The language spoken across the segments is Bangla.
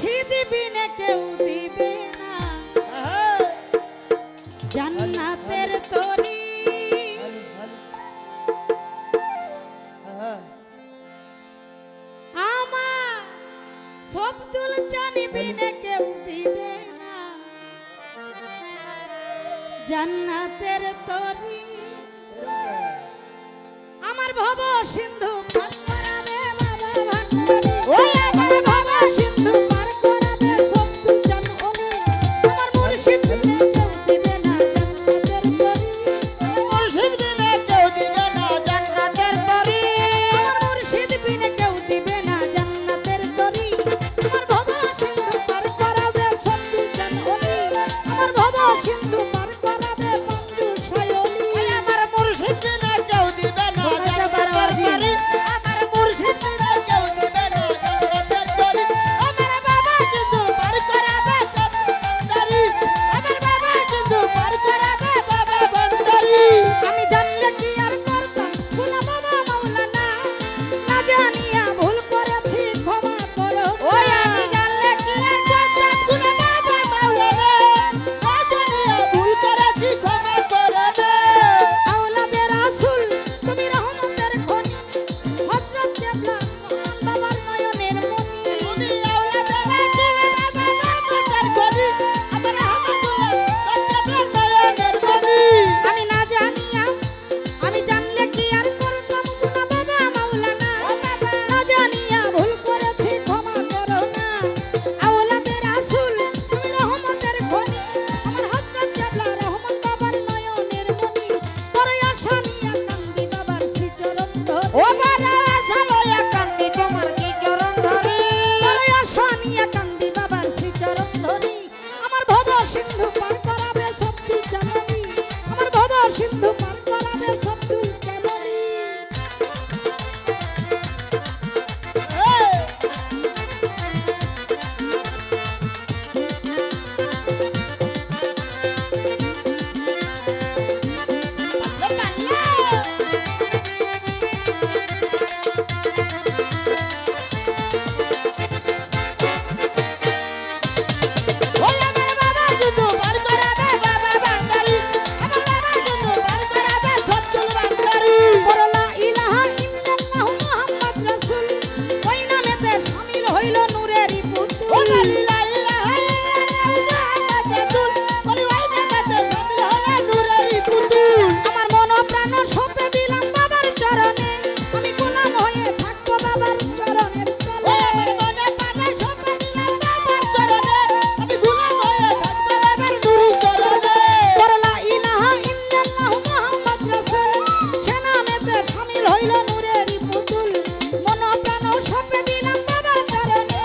মুর্শিদ বিনে কেউ দিবে না জান্নাতের তরি। আমার সবদুল জানি বিনে কেউ দিবে না জান্নাতের তরি। আমার ভব সিন্ধু পার করাবে বাবা ভান্ডারী। ওই আমার ভব সিন্ধু পার করাবে সবদুল জান ওলি। আমার মুর্শিদ বিনে কেউ দিবে না জান্নাতের তরি। মুর্শিদ বিনে কেউ দিবে না জান্নাতের তরি। আমার মুর্শিদ বিনে কেউ দিবে না জান্নাতের তরি। আমার ভব সিন্ধু পার করাবে সবদুল জান ওলি। আমার ভব সিন্ধু পার করাবে পঞ্জু সায়লি। আমার মুর্শিদ বিনে কেউ দিবে না জান্নাতের তরি। আমার মুর্শিদ বিনে কেউ দিবে না জান্নাতের তরি। আমার বাবা সিন্ধু পার করাবে ভান্ডারী। আমার বাবা সিন্ধু পার করাবে বাবা ভান্ডারী। আমি জানলে কি আর করতাম গুনা বাবা মাওলানা। না জানিয়া ভুল করেছি ক্ষমা করো। ওই আমি জানলে কি আর করতাম গুনা বাবা মাওলানা। না জানিয়া ভুল করেছি ক্ষমা করে দে। আওলাদের রাসূল তুমি রহমতের খনি। হযরত কেবলা মহান বাবার নয়নের মনি। তুমি আওলাদের রাসূল বাবা রহমতের খনি। আমার রহমতুল্লাহ তত্ত্বের নয়নের মনি। আমি না জানিয়া আমি জানলে কি আর করতাম গুনা বাবা মাওলানা। না জানিয়া ভুল করেছি ক্ষমা করো না। আওলাদের রাসূল তুমি রহমতের খনি। আমার হযরত কেবলা রহমত বাবার নয়নের মনি। বড় আশা নিয়া কান্দি বাবার শ্রীচরণ ধরে। ও বাবা সালয়া কান্দি তোমার কি চরণ ধরে। বড় আশা নিয়া কান্দি বাবার শ্রীচরণ ধরি। আমার ভব সিন্ধু পার করাবে সবদুল জাননী। আমার ভব সিন্ধু পার করাবে সবদুল জাননী। ওই আমার বাবা সিন্ধু পার করাবে বাবা ভান্ডারী। আমার বাবা সিন্ধু পার করাবে সবদুল ভান্ডারী। বড় লা ইলাহা ইল্লাল্লাহু মুহাম্মদ রাসূল। ওই নামেতে শামিল হইল নূরেরই ও পুতুল। লা ইলাহা ইল্লাল্লাহু মুহাম্মাদুর রাসূল। বলি ওই নামেতে শামিল হলো নূরেরই পুতুল। আমার মন প্রাণ সঁপে দিলাম বাবার চরণে। আমি গোলাম হয়ে থাকবো বাবার চরণের ও তলে। আমার মনে প্রাণে সঁপে দিলাম বাবার চরণে। আমি গোলাম হয়ে থাকবো বাবার নূরি চরণে। বড় লা ইলাহা ইল্লাল্লাহু মুহাম্মদ রাসূল। সে নামেতে শামিল হইল নূরেরই পুতুল। মন প্রাণ সঁপে দিলাম বাবার চরণে।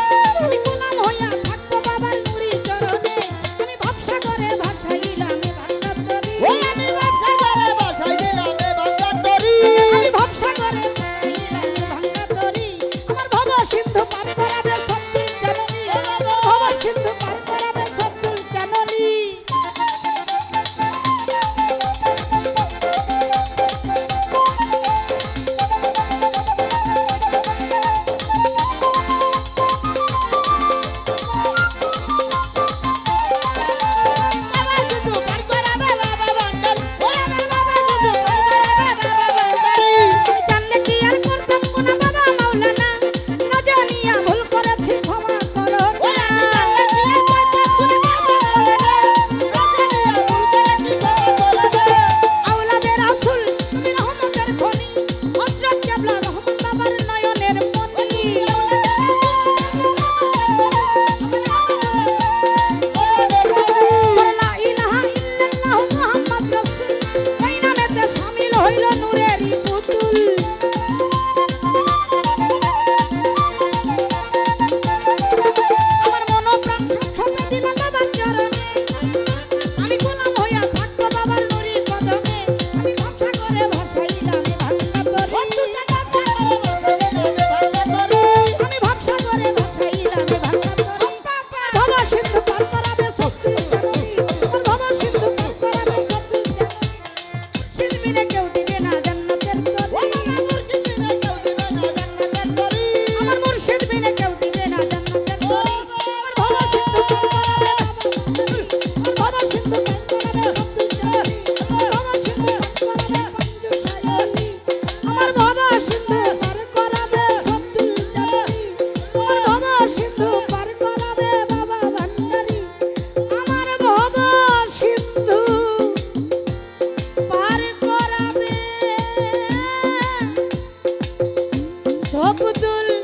ধোপ দুল